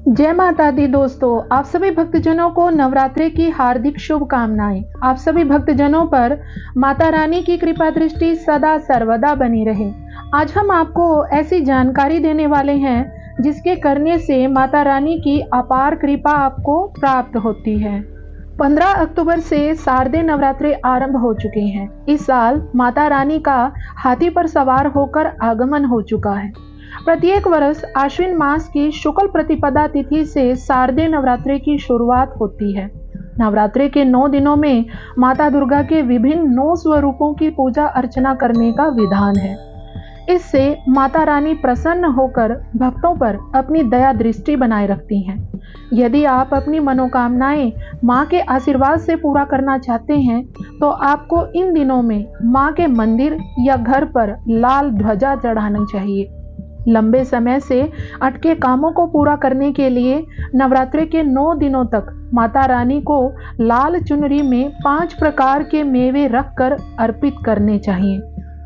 जय माता दी दोस्तों, आप सभी भक्तजनों को नवरात्रि की हार्दिक शुभकामनाएं। आप सभी भक्तजनों पर माता रानी की कृपा दृष्टि सदा सर्वदा बनी रहे। आज हम आपको ऐसी जानकारी देने वाले हैं जिसके करने से माता रानी की अपार कृपा आपको प्राप्त होती है। 15 अक्टूबर से शारदीय नवरात्रि आरंभ हो चुके हैं। इस साल माता रानी का हाथी पर सवार होकर आगमन हो चुका है। प्रत्येक वर्ष आश्विन मास की शुक्ल प्रतिपदा तिथि से शारदीय नवरात्रि की शुरुआत होती है। नवरात्रि के 9 दिनों में माता दुर्गा के विभिन्न 9 स्वरूपों की पूजा अर्चना करने का विधान है। इससे माता रानी प्रसन्न होकर भक्तों पर अपनी दया दृष्टि बनाए रखती हैं। यदि आप अपनी मनोकामनाएं मां के आशीर्वाद से पूरा करना चाहते हैं तो आपको इन दिनों में मां के मंदिर या घर पर लाल ध्वजा चढ़ानी चाहिए। लंबे समय से अटके कामों को पूरा करने के लिए नवरात्रि के 9 दिनों तक माता रानी को लाल चुनरी में 5 प्रकार के मेवे रखकर अर्पित करने चाहिए।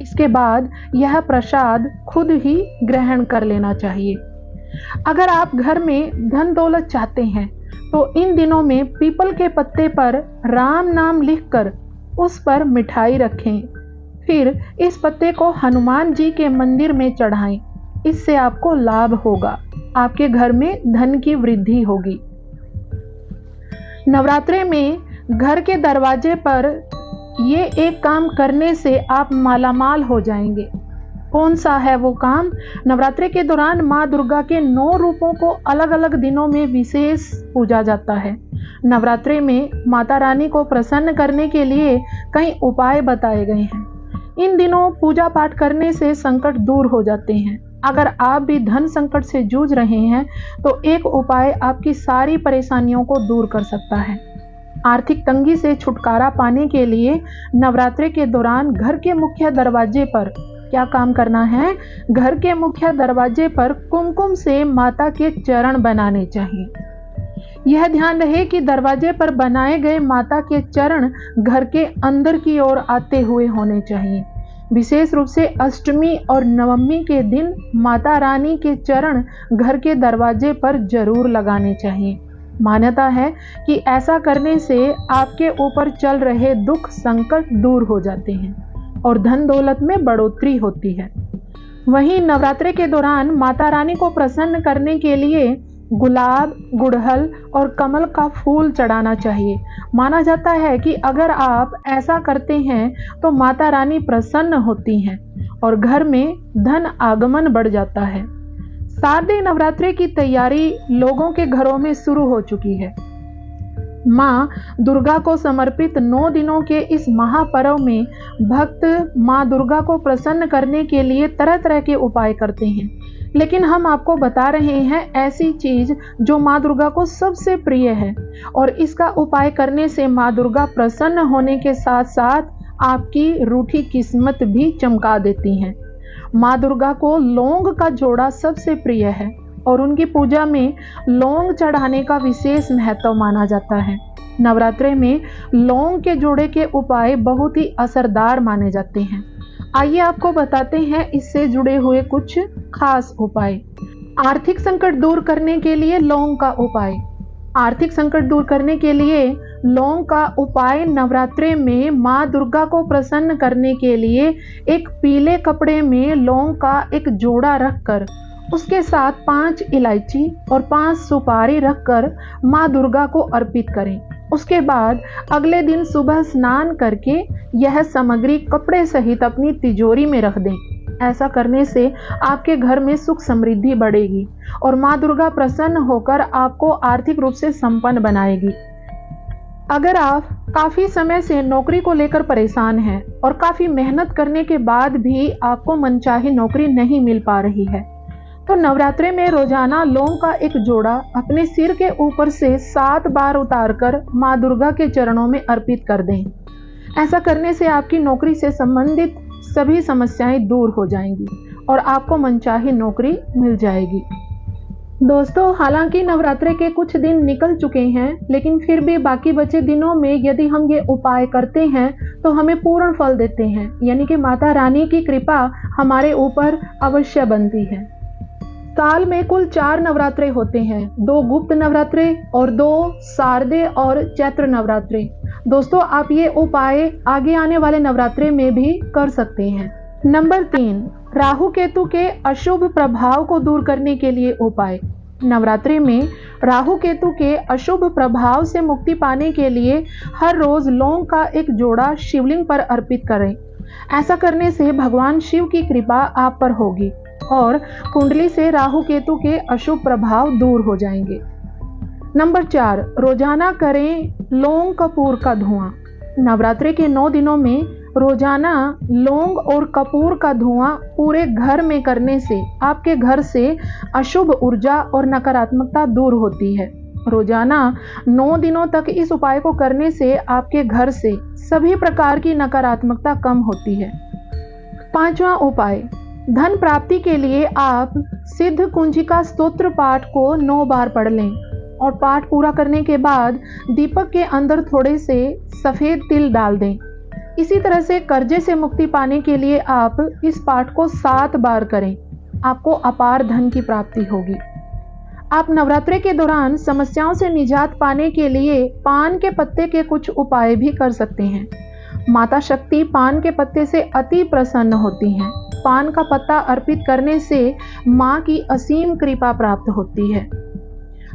इसके बाद यह प्रसाद खुद ही ग्रहण कर लेना चाहिए। अगर आप घर में धन दौलत चाहते हैं तो इन दिनों में पीपल के पत्ते पर राम नाम लिखकर उस पर मिठाई रखें। फिर इस पत्ते को हनुमान जी के मंदिर में चढ़ाएं। इससे आपको लाभ होगा, आपके घर में धन की वृद्धि होगी। नवरात्रि में घर के दरवाजे पर ये एक काम करने से आप मालामाल हो जाएंगे। कौन सा है वो काम? नवरात्रि के दौरान माँ दुर्गा के 9 रूपों को अलग अलग दिनों में विशेष पूजा जाता है। नवरात्रि में माता रानी को प्रसन्न करने के लिए कई उपाय बताए गए हैं। इन दिनों पूजा पाठ करने से संकट दूर हो जाते हैं। अगर आप भी धन संकट से जूझ रहे हैं तो एक उपाय आपकी सारी परेशानियों को दूर कर सकता है। आर्थिक तंगी से छुटकारा पाने के लिए नवरात्रि के दौरान घर के मुख्य दरवाजे पर क्या काम करना है? घर के मुख्य दरवाजे पर कुमकुम से माता के चरण बनाने चाहिए। यह ध्यान रहे कि दरवाजे पर बनाए गए माता के चरण घर के अंदर की ओर आते हुए होने चाहिए। विशेष रूप से अष्टमी और नवमी के दिन माता रानी के चरण घर के दरवाजे पर जरूर लगाने चाहिए। मान्यता है कि ऐसा करने से आपके ऊपर चल रहे दुख संकट दूर हो जाते हैं और धन दौलत में बढ़ोतरी होती है। वहीं नवरात्रि के दौरान माता रानी को प्रसन्न करने के लिए गुलाब, गुड़हल और कमल का फूल चढ़ाना चाहिए। माना जाता है कि अगर आप ऐसा करते हैं तो माता रानी प्रसन्न होती हैं और घर में धन आगमन बढ़ जाता है। शारदीय नवरात्रि की तैयारी लोगों के घरों में शुरू हो चुकी है। माँ दुर्गा को समर्पित 9 दिनों के इस महापर्व में भक्त माँ दुर्गा को प्रसन्न करने के लिए तरह तरह के उपाय करते हैं, लेकिन हम आपको बता रहे हैं ऐसी चीज जो माँ दुर्गा को सबसे प्रिय है और इसका उपाय करने से माँ दुर्गा प्रसन्न होने के साथ साथ आपकी रूठी किस्मत भी चमका देती हैं। माँ दुर्गा को लौंग का जोड़ा सबसे प्रिय है और उनकी पूजा में लौंग चढ़ाने का विशेष महत्व माना जाता है। नवरात्रि में लौंग के जोड़े के उपाय बहुत ही असरदार माने जाते हैं। आइए आपको बताते हैं इससे जुड़े हुए कुछ खास उपाय। आर्थिक संकट दूर करने के लिए लौंग का उपाय। आर्थिक संकट दूर करने के लिए लौंग का उपाय नवरात्रि में माँ दुर्गा को प्रसन्न करने के लिए एक पीले कपड़े में लौंग का एक जोड़ा रखकर उसके साथ 5 इलायची और 5 सुपारी रखकर माँ दुर्गा को अर्पित करें। उसके बाद अगले दिन सुबह स्नान करके यह सामग्री कपड़े सहित अपनी तिजोरी में रख दें। ऐसा करने से आपके घर में सुख समृद्धि बढ़ेगी और माँ दुर्गा प्रसन्न होकर आपको आर्थिक रूप से संपन्न बनाएगी। अगर आप काफी समय से नौकरी को लेकर परेशान हैं और काफी मेहनत करने के बाद भी आपको मनचाही नौकरी नहीं मिल पा रही है तो नवरात्रि में रोजाना लौंग का एक जोड़ा अपने सिर के ऊपर से 7 बार उतारकर माँ दुर्गा के चरणों में अर्पित कर दें। ऐसा करने से आपकी नौकरी से संबंधित सभी समस्याएं दूर हो जाएंगी और आपको मनचाही नौकरी मिल जाएगी। दोस्तों, हालांकि नवरात्रि के कुछ दिन निकल चुके हैं, लेकिन फिर भी बाकी बचे दिनों में यदि हम ये उपाय करते हैं तो हमें पूर्ण फल देते हैं, यानी कि माता रानी की कृपा हमारे ऊपर अवश्य बनती है। साल में कुल 4 नवरात्रे होते हैं, 2 गुप्त नवरात्रे और 2 शारदीय और चैत्र नवरात्रे। दोस्तों, आप ये उपाय आगे आने वाले नवरात्रे में भी कर सकते हैं। नंबर 3, राहु केतु के अशुभ प्रभाव को दूर करने के लिए उपाय। नवरात्रि में राहु केतु के अशुभ प्रभाव से मुक्ति पाने के लिए हर रोज लौंग का एक जोड़ा शिवलिंग पर अर्पित करें। ऐसा करने से भगवान शिव की कृपा आप पर होगी और कुंडली से राहु केतु के अशुभ प्रभाव दूर हो जाएंगे। नंबर 4, रोजाना करें लौंग कपूर का धुआं। नवरात्रि के 9 दिनों में रोजाना लौंग और कपूर का धुआं पूरे घर में करने से आपके घर से अशुभ ऊर्जा और नकारात्मकता दूर होती है। रोजाना 9 दिनों तक इस उपाय को करने से आपके घर से सभी प्रकार की नकारात्मकता कम होती है। 5वां उपाय, धन प्राप्ति के लिए आप सिद्ध कुंजिका स्तोत्र पाठ को 9 बार पढ़ लें और पाठ पूरा करने के बाद दीपक के अंदर थोड़े से सफेद तिल डाल दें। इसी तरह से कर्जे से मुक्ति पाने के लिए आप इस पाठ को 7 बार करें। आपको अपार धन की प्राप्ति होगी। आप नवरात्रि के दौरान समस्याओं से निजात पाने के लिए पान के पत्ते के कुछ उपाय भी कर सकते हैं। माता शक्ति पान के पत्ते से अति प्रसन्न होती हैं। पान का पत्ता अर्पित करने से माँ की असीम कृपा प्राप्त होती है।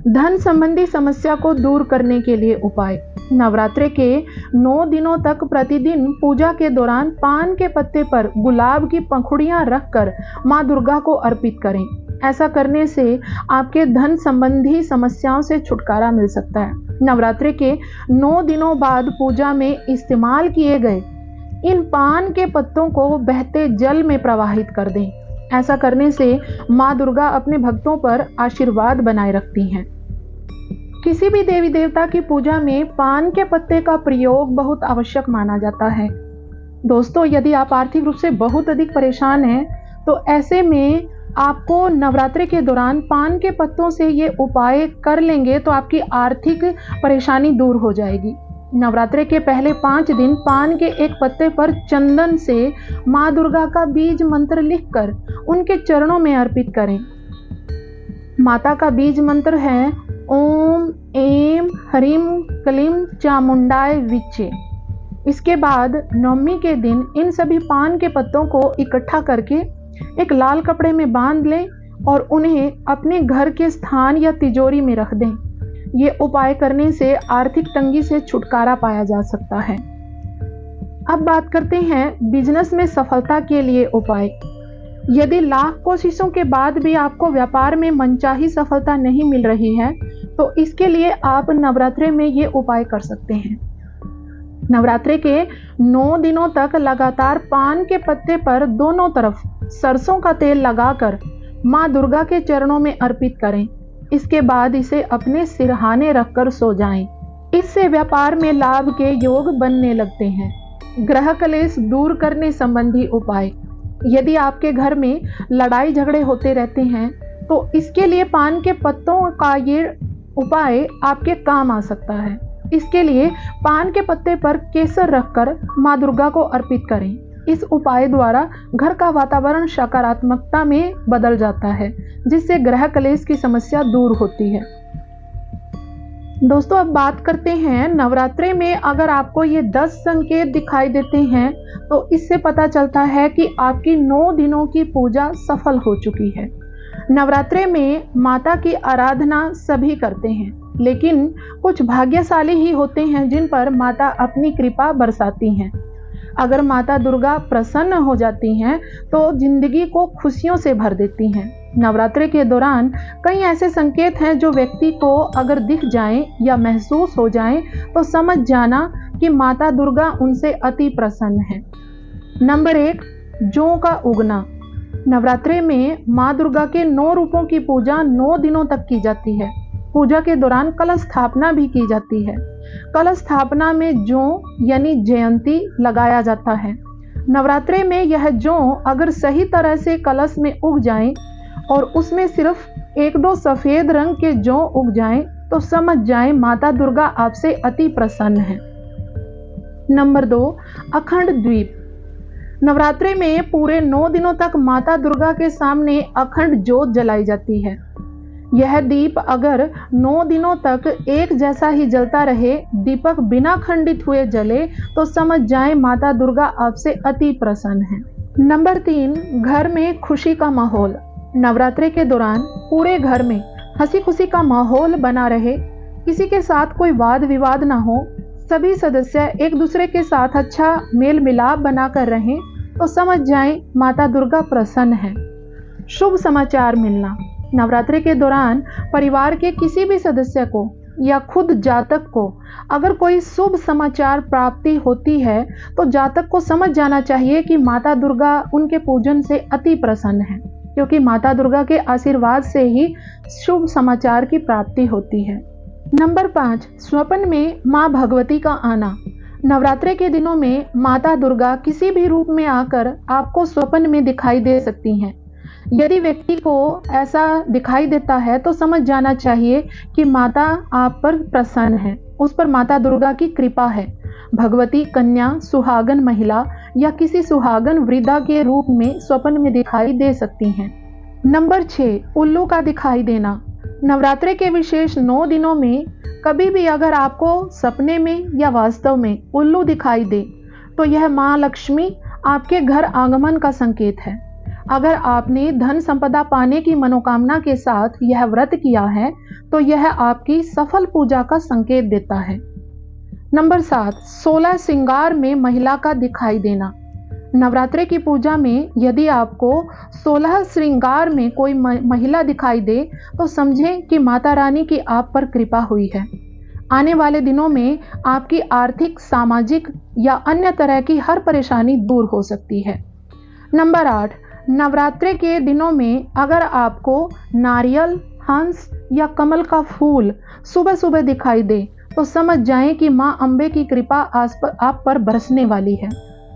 धन संबंधी समस्या को दूर करने के लिए उपाय। नवरात्रि के 9 दिनों तक प्रतिदिन पूजा के दौरान पान के पत्ते पर गुलाब की पंखुड़ियां रखकर माँ दुर्गा को अर्पित करें। ऐसा करने से आपके धन संबंधी समस्याओं से छुटकारा मिल सकता है। नवरात्रि के 9 दिनों बाद पूजा में इस्तेमाल किए गए इन पान के पत्तों को बहते जल में प्रवाहित कर दें। ऐसा करने से माँ दुर्गा अपने भक्तों पर आशीर्वाद बनाए रखती हैं। किसी भी देवी देवता की पूजा में पान के पत्ते का प्रयोग बहुत आवश्यक माना जाता है। दोस्तों, यदि आप आर्थिक रूप से बहुत अधिक परेशान हैं तो ऐसे में आपको नवरात्रि के दौरान पान के पत्तों से ये उपाय कर लेंगे तो आपकी आर्थिक परेशानी दूर हो जाएगी। नवरात्रि के पहले 5 दिन पान के एक पत्ते पर चंदन से माँ दुर्गा का बीज मंत्र लिखकर उनके चरणों में अर्पित करें। माता का बीज मंत्र है ओम ऐं ह्रीं क्लीं चामुंडाय विचे। इसके बाद नवमी के दिन इन सभी पान के पत्तों को इकट्ठा करके एक लाल कपड़े में बांध लें और उन्हें अपने घर के स्थान या तिजोरी में रख दें। ये उपाय करने से आर्थिक तंगी से छुटकारा पाया जा सकता है। अब बात करते हैं बिजनेस में सफलता के लिए उपाय। यदि लाख कोशिशों के बाद भी आपको व्यापार में मनचाही सफलता नहीं मिल रही है तो इसके लिए आप नवरात्रि में ये उपाय कर सकते हैं। नवरात्रि के 9 दिनों तक लगातार पान के पत्ते पर दोनों तरफ सरसों का तेल लगाकर माँ दुर्गा के चरणों में अर्पित करें। इसके बाद इसे अपने सिरहाने रखकर सो जाएं। इससे व्यापार में लाभ के योग बनने लगते हैं। ग्रह कलेश दूर करने संबंधी उपाय। यदि आपके घर में लड़ाई झगड़े होते रहते हैं तो इसके लिए पान के पत्तों का ये उपाय आपके काम आ सकता है। इसके लिए पान के पत्ते पर केसर रखकर माँ दुर्गा को अर्पित करें। इस उपाय द्वारा घर का वातावरण सकारात्मकता में बदल जाता है, जिससे ग्रह कलेश की समस्या दूर होती है। दोस्तों, अब बात करते हैं नवरात्रि में अगर आपको ये 10 संकेत दिखाई देते हैं तो इससे पता चलता है कि आपकी 9 दिनों की पूजा सफल हो चुकी है। नवरात्रि में माता की आराधना सभी करते हैं, लेकिन कुछ भाग्यशाली ही होते हैं जिन पर माता अपनी कृपा बरसाती हैं। अगर माता दुर्गा प्रसन्न हो जाती हैं तो जिंदगी को खुशियों से भर देती हैं। नवरात्रि के दौरान कई ऐसे संकेत हैं जो व्यक्ति को अगर दिख जाएं या महसूस हो जाएं तो समझ जाना कि माता दुर्गा उनसे अति प्रसन्न है। नंबर 1, जौ का उगना। नवरात्रि में माँ दुर्गा के 9 रूपों की पूजा 9 दिनों तक की जाती है। पूजा के दौरान कलश स्थापना भी की जाती है। कलश स्थापना में जौ यानी जयंती लगाया जाता है। नवरात्रि में यह जौ अगर सही तरह से कलश में उग जाएं और उसमें सिर्फ 1-2 सफेद रंग के जौ उग जाएं तो समझ जाएं माता दुर्गा आपसे अति प्रसन्न है। नंबर 2, अखंड द्वीप। नवरात्रि में पूरे 9 दिनों तक माता दुर्गा के सामने अखंड ज्योत जलाई जाती है। यह दीप अगर 9 दिनों तक एक जैसा ही जलता रहे, दीपक बिना खंडित हुए जले, तो समझ जाएं माता दुर्गा आपसे अति प्रसन्न है। नंबर 3, घर में खुशी का माहौल। नवरात्रि के दौरान पूरे घर में हंसी खुशी का माहौल बना रहे, किसी के साथ कोई वाद विवाद ना हो, सभी सदस्य एक दूसरे के साथ अच्छा मेल मिलाप बनाकर रहें, तो समझ जाएं माता दुर्गा प्रसन्न है। शुभ समाचार मिलना। नवरात्रि के दौरान परिवार के किसी भी सदस्य को या खुद जातक को अगर कोई शुभ समाचार प्राप्ति होती है, तो जातक को समझ जाना चाहिए कि माता दुर्गा उनके पूजन से अति प्रसन्न है, क्योंकि माता दुर्गा के आशीर्वाद से ही शुभ समाचार की प्राप्ति होती है। नंबर 5, स्वप्न में माँ भगवती का आना। नवरात्रि के दिनों में माता दुर्गा किसी भी रूप में आकर आपको स्वप्न में दिखाई दे सकती हैं। यदि व्यक्ति को ऐसा दिखाई देता है, तो समझ जाना चाहिए कि माता आप पर प्रसन्न है, उस पर माता दुर्गा की कृपा है। भगवती कन्या, सुहागन महिला या किसी सुहागन वृद्धा के रूप में स्वप्न में दिखाई दे सकती हैं। नंबर 6, उल्लू का दिखाई देना। नवरात्रि के विशेष 9 दिनों में कभी भी अगर आपको सपने में या वास्तव में उल्लू दिखाई दे, तो यह माँ लक्ष्मी आपके घर आगमन का संकेत है। अगर आपने धन संपदा पाने की मनोकामना के साथ यह व्रत किया है, तो यह आपकी सफल पूजा का संकेत देता है। नंबर 7, 16 श्रृंगार में महिला का दिखाई देना। नवरात्रि की पूजा में यदि आपको 16 श्रृंगार में कोई महिला दिखाई दे, तो समझें कि माता रानी की आप पर कृपा हुई है। आने वाले दिनों में आपकी आर्थिक, सामाजिक या अन्य तरह की हर परेशानी दूर हो सकती है। नंबर 8, नवरात्रि के दिनों में अगर आपको नारियल, हंस या कमल का फूल सुबह सुबह दिखाई दे, तो समझ जाएं कि माँ अम्बे की कृपा आप पर बरसने वाली है,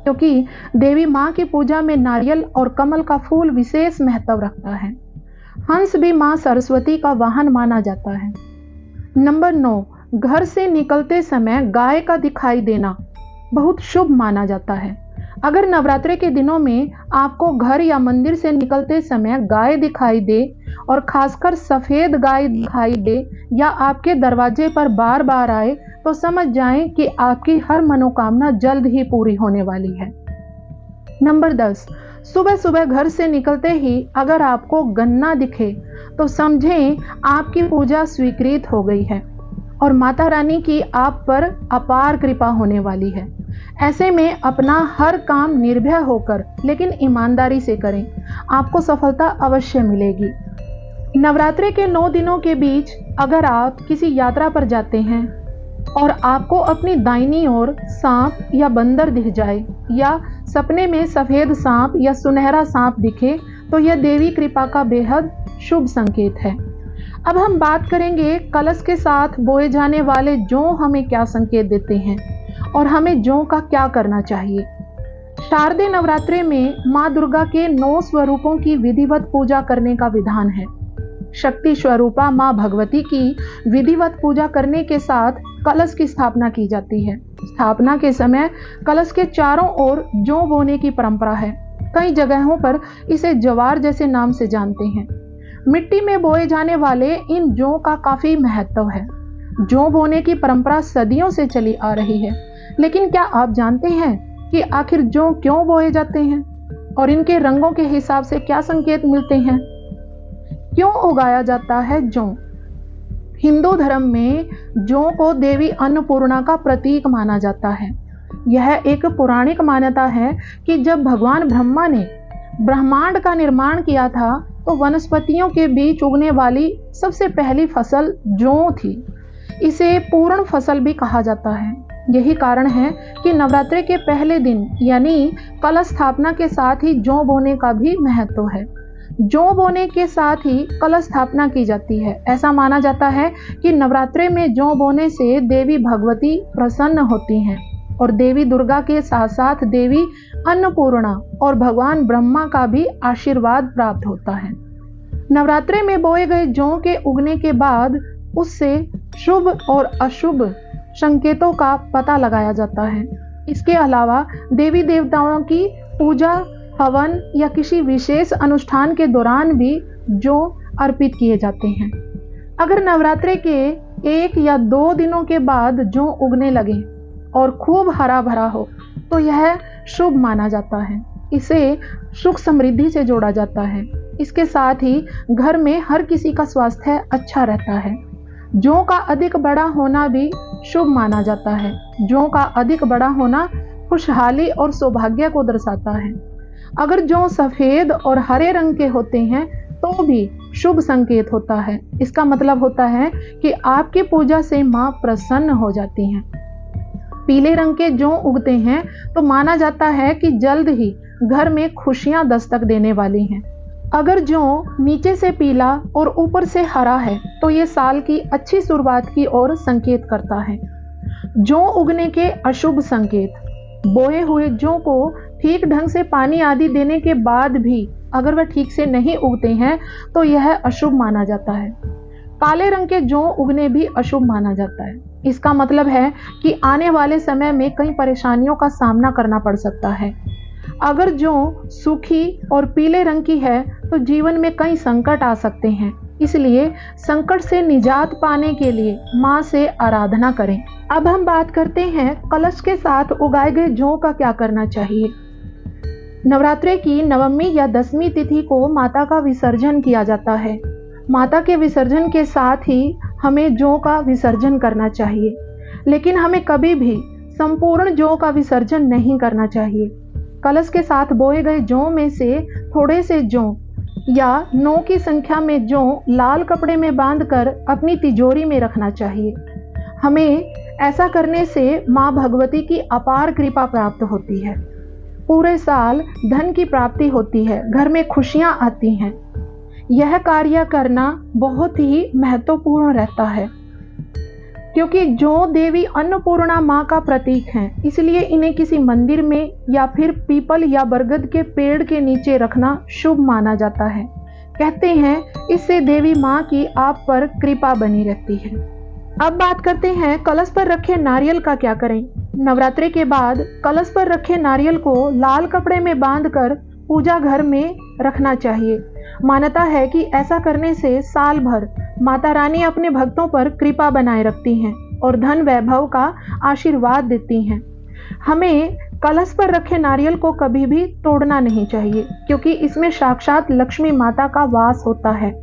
क्योंकि देवी माँ की पूजा में नारियल और कमल का फूल विशेष महत्व रखता है। हंस भी माँ सरस्वती का वाहन माना जाता है। नंबर 9, घर से निकलते समय गाय का दिखाई देना बहुत शुभ माना जाता है। अगर नवरात्रि के दिनों में आपको घर या मंदिर से निकलते समय गाय दिखाई दे, और खासकर सफेद गाय दिखाई दे या आपके दरवाजे पर बार बार आए, तो समझ जाएं कि आपकी हर मनोकामना जल्द ही पूरी होने वाली है। नंबर 10, सुबह सुबह घर से निकलते ही अगर आपको गन्ना दिखे, तो समझें आपकी पूजा स्वीकृत हो गई है और माता रानी की आप पर अपार कृपा होने वाली है। ऐसे में अपना हर काम निर्भय होकर लेकिन ईमानदारी से करें, आपको सफलता अवश्य मिलेगी। नवरात्रि के 9 दिनों के बीच अगर आप किसी यात्रा पर जाते हैं और आपको अपनी दाहिनी ओर सांप या बंदर दिख जाए, या सपने में सफेद सांप या सुनहरा सांप दिखे, तो यह देवी कृपा का बेहद शुभ संकेत है। अब हम बात करेंगे कलश के साथ बोए जाने वाले जौ हमें क्या संकेत देते हैं और हमें जौ का क्या करना चाहिए। शारदीय नवरात्रि में माँ दुर्गा के 9 स्वरूपों की विधिवत पूजा करने का विधान है। शक्ति स्वरूपा माँ भगवती की विधिवत पूजा करने के साथ कलश की स्थापना की जाती है। स्थापना के समय कलश के चारों ओर जौ बोने की परंपरा है। कई जगहों पर इसे जवार जैसे नाम से जानते हैं। मिट्टी में बोए जाने वाले इन जौ का काफी महत्व है। जौ बोने की परंपरा सदियों से चली आ रही है, लेकिन क्या आप जानते हैं कि आखिर जौ क्यों बोए जाते हैं और इनके रंगों के हिसाब से क्या संकेत मिलते हैं? क्यों उगाया जाता है जौ? हिंदू धर्म में जौ को देवी अन्नपूर्णा का प्रतीक माना जाता है। यह एक पौराणिक मान्यता है कि जब भगवान ब्रह्मा ने ब्रह्मांड का निर्माण किया था, तो वनस्पतियों के बीच उगने वाली सबसे पहली फसल जौ थी। इसे पूर्ण फसल भी कहा जाता है। यही कारण है कि नवरात्रि के पहले दिन यानी कलश स्थापना के साथ ही जौ बोने का भी महत्व है। जौ बोने के साथ ही कलश स्थापना की जाती है। ऐसा माना जाता है कि नवरात्रि में जौ बोने से देवी भगवती प्रसन्न होती हैं और देवी दुर्गा के साथ साथ देवी अन्नपूर्णा और भगवान ब्रह्मा का भी आशीर्वाद प्राप्त होता है। नवरात्रि में बोए गए जौ के उगने के बाद उससे शुभ और अशुभ संकेतों का पता लगाया जाता है। इसके अलावा देवी देवताओं की पूजा, हवन या किसी विशेष अनुष्ठान के दौरान भी जौ अर्पित किए जाते हैं। अगर नवरात्रि के 1 या 2 दिनों के बाद जौ उगने लगे और खूब हरा भरा हो तो यह शुभ माना जाता है। इसे सुख समृद्धि से जोड़ा जाता है। इसके साथ ही घर में हर किसी का स्वास्थ्य अच्छा रहता है। जौ का अधिक बड़ा होना भी शुभ माना जाता है। जौ का अधिक बड़ा होना खुशहाली और सौभाग्य को दर्शाता है। अगर जौ सफेद और हरे रंग के होते हैं तो भी शुभ संकेत होता है। इसका मतलब होता है कि आपकी पूजा से मां प्रसन्न हो जाती हैं। पीले रंग के जौ उगते हैं तो माना जाता है कि जल्द ही घर में खुशियां दस्तक देने वाली हैं। अगर जौ नीचे से पीला और ऊपर से हरा है तो ये साल की अच्छी शुरुआत की ओर संकेत करता है। जौ उगने के अशुभ संकेत: बोए हुए जौ को ठीक ढंग से पानी आदि देने के बाद भी अगर वह ठीक से नहीं उगते हैं तो यह अशुभ माना जाता है। काले रंग के जौ उगने भी अशुभ माना जाता है। इसका मतलब है कि आने वाले समय में कई परेशानियों का सामना करना पड़ सकता है। अगर जौ सूखी और पीले रंग की है तो जीवन में कई संकट आ सकते हैं। इसलिए संकट से निजात पाने के लिए मां से आराधना करें। अब हम बात करते हैं कलश के साथ उगाए गए जौ का क्या करना चाहिए। नवरात्रि की नवमी या 10वीं तिथि को माता का विसर्जन किया जाता है। माता के विसर्जन के साथ ही हमें जौ का विसर्जन करना चाहिए, लेकिन हमें कभी भी संपूर्ण जौ का विसर्जन नहीं करना चाहिए। कलश के साथ बोए गए जौ में से थोड़े से जौ या 9 की संख्या में जौ लाल कपड़े में बांधकर अपनी तिजोरी में रखना चाहिए। हमें ऐसा करने से मां भगवती की अपार कृपा प्राप्त होती है। पूरे साल धन की प्राप्ति होती है, घर में खुशियां आती हैं। यह कार्य करना बहुत ही महत्वपूर्ण रहता है, क्योंकि जौ देवी अन्नपूर्णा मां का प्रतीक हैं। इसलिए इन्हें किसी मंदिर में या फिर पीपल या बरगद के पेड़ के नीचे रखना शुभ माना जाता है। कहते हैं इससे देवी मां की आप पर कृपा बनी रहती है। अब बात करते हैं कलश पर रखे नारियल का क्या करें। नवरात्रि के बाद कलश पर रखे नारियल को लाल कपड़े में बांधकर पूजा घर में रखना चाहिए। मान्यता है कि ऐसा करने से साल भर माता रानी अपने भक्तों पर कृपा बनाए रखती हैं और धन वैभव का आशीर्वाद देती हैं। हमें कलश पर रखे नारियल को कभी भी तोड़ना नहीं चाहिए, क्योंकि इसमें साक्षात लक्ष्मी माता का वास होता है।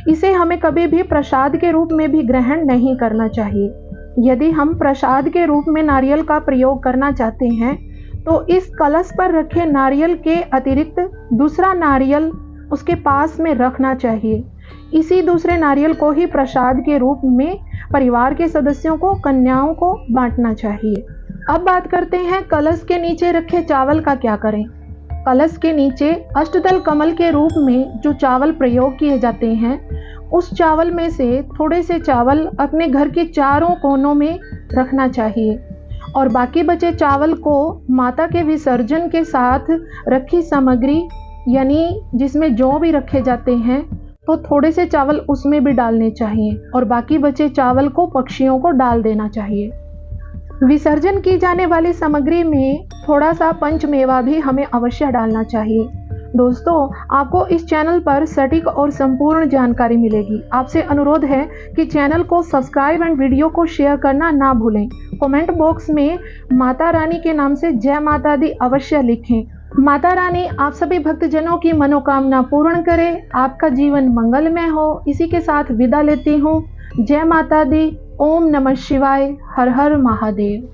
इसे हमें कभी भी प्रसाद के रूप में भी ग्रहण नहीं करना चाहिए। यदि हम प्रसाद के रूप में नारियल का प्रयोग करना चाहते हैं तो इस कलश पर रखे नारियल के अतिरिक्त दूसरा नारियल उसके पास में रखना चाहिए। इसी दूसरे नारियल को ही प्रसाद के रूप में परिवार के सदस्यों को, कन्याओं को बांटना चाहिए। अब बात करते हैं कलश के नीचे रखे चावल का क्या करें। कलश के नीचे अष्टदल कमल के रूप में जो चावल प्रयोग किए जाते हैं, उस चावल में से थोड़े से चावल अपने घर के चारों कोनों में रखना चाहिए और बाकी बचे चावल को माता के विसर्जन के साथ रखी सामग्री यानी जिसमें जौ भी रखे जाते हैं तो थोड़े से चावल उसमें भी डालने चाहिए और बाकी बचे चावल को पक्षियों को डाल देना चाहिए। विसर्जन की जाने वाली सामग्री में थोड़ा सा पंचमेवा भी हमें अवश्य डालना चाहिए। दोस्तों, आपको इस चैनल पर सटीक और संपूर्ण जानकारी मिलेगी। आपसे अनुरोध है कि चैनल को सब्सक्राइब एंड वीडियो को शेयर करना ना भूलें। कमेंट बॉक्स में माता रानी के नाम से जय माता दी अवश्य लिखें। माता रानी आप सभी भक्तजनों की मनोकामना पूर्ण करे, आपका जीवन मंगलमय हो। इसी के साथ विदा लेती हूँ। जय माता दी। ओम नमः शिवाय। हर हर महादेव।